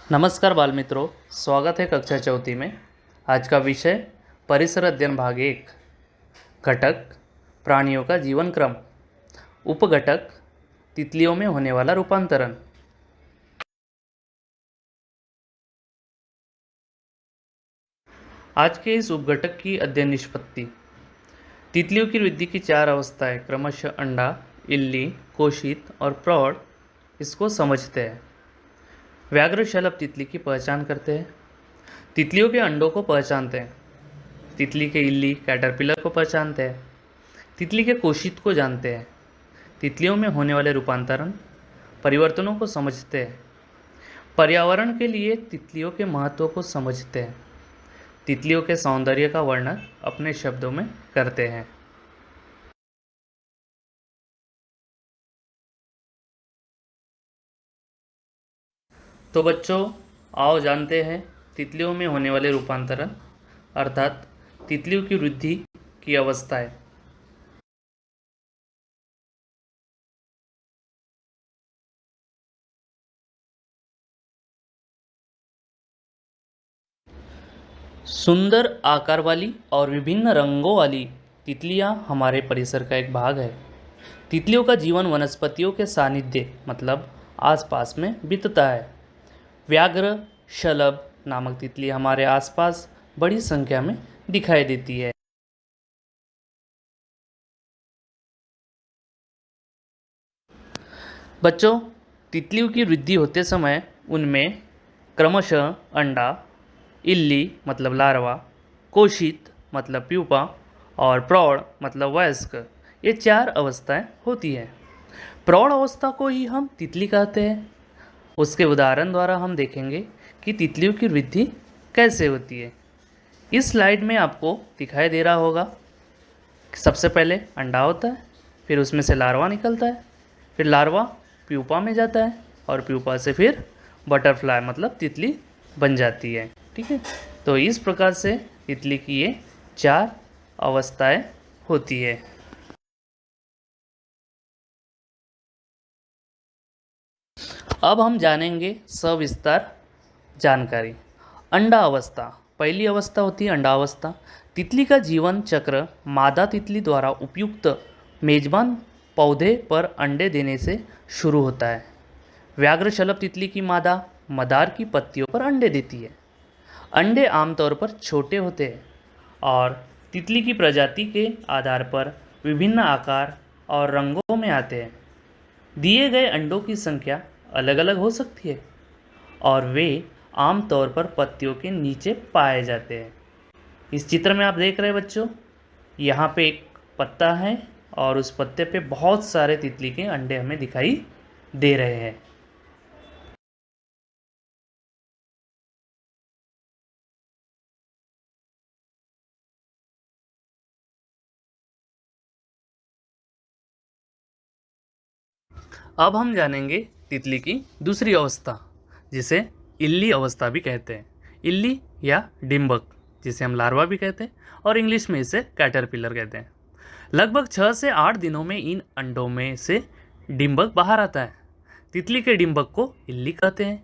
नमस्कार बाल मित्रों, स्वागत है कक्षा चौथी में। आज का विषय परिसर अध्ययन भाग 1, घटक प्राणियों का जीवन क्रम, उपघटक तितलियों में होने वाला रूपांतरण। आज के इस उपघटक की अध्ययन निष्पत्ति। तितलियों की वृद्धि की 4 अवस्थाएं क्रमशः अंडा, इल्ली, कोशित और प्रौढ़, इसको समझते हैं। व्याघ्र शलभ तितली की पहचान करते हैं। तितलियों के अंडों को पहचानते हैं। तितली के इल्ली कैटरपिलर को पहचानते हैं। तितली के कोशित को जानते हैं। तितलियों में होने वाले रूपांतरण परिवर्तनों को समझते हैं। पर्यावरण के लिए तितलियों के महत्व को समझते हैं। तितलियों के सौंदर्य का वर्णन अपने शब्दों में करते हैं। तो बच्चों, आओ जानते हैं तितलियों में होने वाले रूपांतरण अर्थात तितलियों की वृद्धि की अवस्थाएं। सुंदर आकार वाली और विभिन्न रंगों वाली तितलियां हमारे परिसर का एक भाग है। तितलियों का जीवन वनस्पतियों के सानिध्य मतलब आसपास में बीतता है। व्याघ्र शलभ नामक तितली हमारे आसपास बड़ी संख्या में दिखाई देती है। बच्चों, तितलियों की वृद्धि होते समय उनमें क्रमशः अंडा, इल्ली मतलब लार्वा, कोशित मतलब प्यूपा और प्रौढ़ मतलब वयस्क, ये 4 अवस्थाएं होती हैं। प्रौढ़ अवस्था को ही हम तितली कहते हैं। उसके उदाहरण द्वारा हम देखेंगे कि तितलियों की वृद्धि कैसे होती है। इस स्लाइड में आपको दिखाई दे रहा होगा, सबसे पहले अंडा होता है, फिर उसमें से लार्वा निकलता है, फिर लार्वा प्यूपा में जाता है और प्यूपा से फिर बटरफ्लाई मतलब तितली बन जाती है। ठीक है, तो इस प्रकार से तितली की ये 4 अवस्थाएं होती है। अब हम जानेंगे सविस्तार जानकारी। अंडा अवस्था, पहली अवस्था होती है अंडा अवस्था। तितली का जीवन चक्र मादा तितली द्वारा उपयुक्त मेजबान पौधे पर अंडे देने से शुरू होता है। व्याघ्र शलभ तितली की मादा मदार की पत्तियों पर अंडे देती है। अंडे आमतौर पर छोटे होते हैं और तितली की प्रजाति के आधार पर विभिन्न आकार और रंगों में आते हैं। दिए गए अंडों की संख्या अलग अलग हो सकती है और वे आमतौर पर पत्तियों के नीचे पाए जाते हैं। इस चित्र में आप देख रहे हैं बच्चों, यहाँ पे एक पत्ता है और उस पत्ते पे बहुत सारे तितली के अंडे हमें दिखाई दे रहे हैं। अब हम जानेंगे तितली की दूसरी अवस्था, जिसे इल्ली अवस्था भी कहते हैं। इल्ली या डिम्बक, जिसे हम लार्वा भी कहते हैं और इंग्लिश में इसे कैटरपिलर कहते हैं। लगभग 6 से 8 दिनों में इन अंडों में से डिम्बक बाहर आता है। तितली के डिम्बक को इल्ली कहते हैं।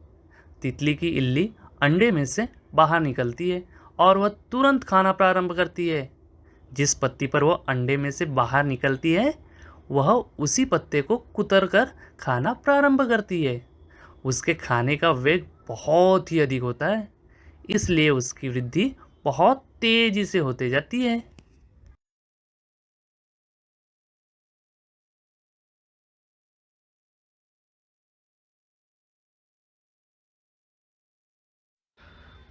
तितली की इल्ली अंडे में से बाहर निकलती है और वह तुरंत खाना प्रारंभ करती है। जिस पत्ती पर वह अंडे में से बाहर निकलती है वह उसी पत्ते को कुतर कर खाना प्रारंभ करती है। उसके खाने का वेग बहुत ही अधिक होता है, इसलिए उसकी वृद्धि बहुत तेजी से होती जाती है।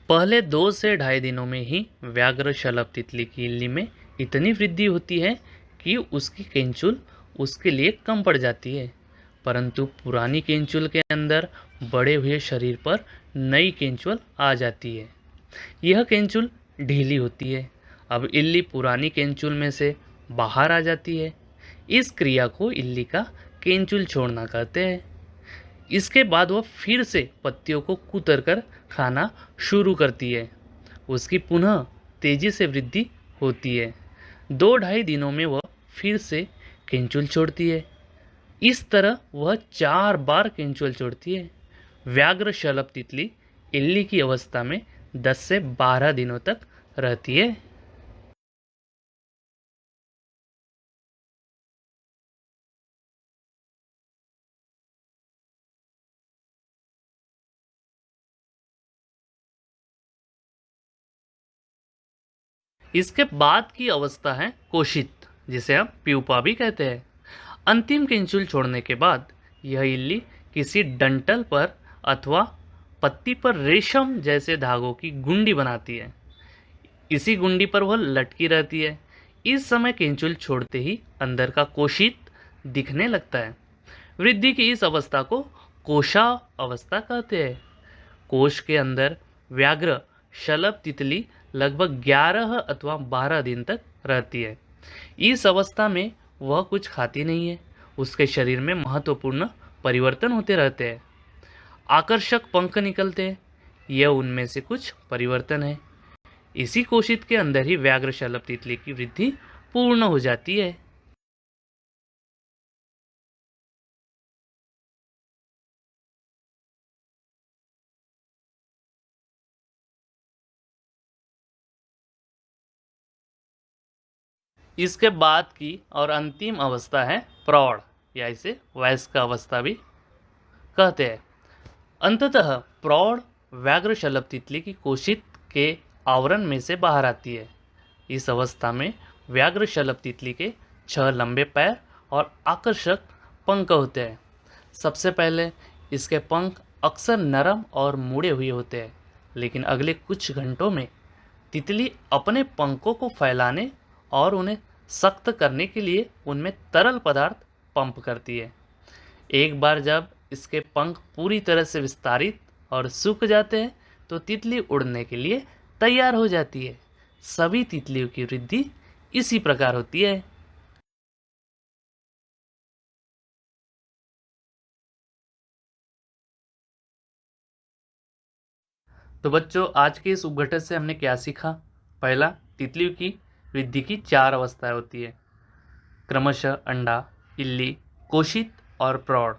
पहले 2 से ढाई दिनों में ही व्याघ्र शलभ तितली की इल्ली में इतनी वृद्धि होती है कि उसकी केंचुल उसके लिए कम पड़ जाती है, परंतु पुरानी केंचुल के अंदर बड़े हुए शरीर पर नई केंचुल आ जाती है। यह केंचुल ढीली होती है। अब इल्ली पुरानी केंचुल में से बाहर आ जाती है। इस क्रिया को इल्ली का केंचुल छोड़ना कहते हैं। इसके बाद वह फिर से पत्तियों को कुतर कर खाना शुरू करती है। उसकी पुनः तेजी से वृद्धि होती है। 2 ढाई दिनों में वह फिर से केंचुल छोड़ती है। इस तरह वह 4 बार केंचुल छोड़ती है। व्याघ्र शलभ तितली इल्ली की अवस्था में 10 से 12 दिनों तक रहती है। इसके बाद की अवस्था है कोशित, जिसे हम प्यूपा भी कहते हैं। अंतिम केंचुल छोड़ने के बाद यह इल्ली किसी डंठल पर अथवा पत्ती पर रेशम जैसे धागों की गुंडी बनाती है। इसी गुंडी पर वह लटकी रहती है। इस समय केंचुल छोड़ते ही अंदर का कोशित दिखने लगता है। वृद्धि की इस अवस्था को कोशा अवस्था कहते हैं। कोश के अंदर व्याघ्र शलभ तितली लगभग 11 अथवा 12 दिन तक रहती है। इस अवस्था में वह कुछ खाती नहीं है। उसके शरीर में महत्वपूर्ण परिवर्तन होते रहते हैं। आकर्षक पंख निकलते हैं। यह उनमें से कुछ परिवर्तन है। इसी कोशित के अंदर ही व्याघ्र शलभ तितली की वृद्धि पूर्ण हो जाती है। इसके बाद की और अंतिम अवस्था है प्रौढ़, या इसे वयस्क अवस्था भी कहते हैं। अंततः प्रौढ़ व्याघ्र शलभ तितली की कोशित के आवरण में से बाहर आती है। इस अवस्था में व्याघ्र शलभ तितली के 6 लंबे पैर और आकर्षक पंख होते हैं। सबसे पहले इसके पंख अक्सर नरम और मुड़े हुए होते हैं, लेकिन अगले कुछ घंटों में तितली अपने पंखों को फैलाने और उन्हें सख्त करने के लिए उनमें तरल पदार्थ पंप करती है। एक बार जब इसके पंख पूरी तरह से विस्तारित और सूख जाते हैं तो तितली उड़ने के लिए तैयार हो जाती है। सभी तितलियों की वृद्धि इसी प्रकार होती है। तो बच्चों, आज के इस उपघटन से हमने क्या सीखा? पहला, तितलियों की वृद्धि की 4 अवस्थाएं होती है, क्रमशः अंडा, इल्ली, कोशित और प्रौढ़।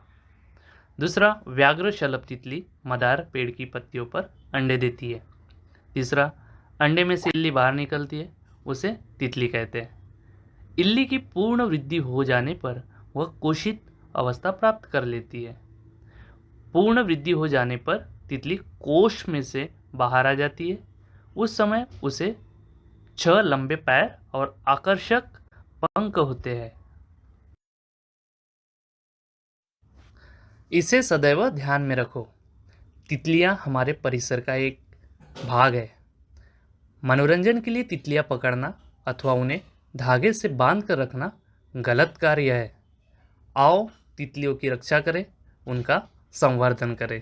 दूसरा, व्याघ्र शलभ तितली मदार पेड़ की पत्तियों पर अंडे देती है। तीसरा, अंडे में से इल्ली बाहर निकलती है, उसे तितली कहते हैं। इल्ली की पूर्ण वृद्धि हो जाने पर वह कोशित अवस्था प्राप्त कर लेती है। पूर्ण वृद्धि हो जाने पर तितली कोश में से बाहर आ जाती है। उस समय उसे 6 लंबे पैर और आकर्षक पंख होते हैं। इसे सदैव ध्यान में रखो। तितलियां हमारे परिसर का एक भाग है। मनोरंजन के लिए तितलियां पकड़ना अथवा उन्हें धागे से बांध कर रखना गलत कार्य है। आओ तितलियों की रक्षा करें, उनका संवर्धन करें।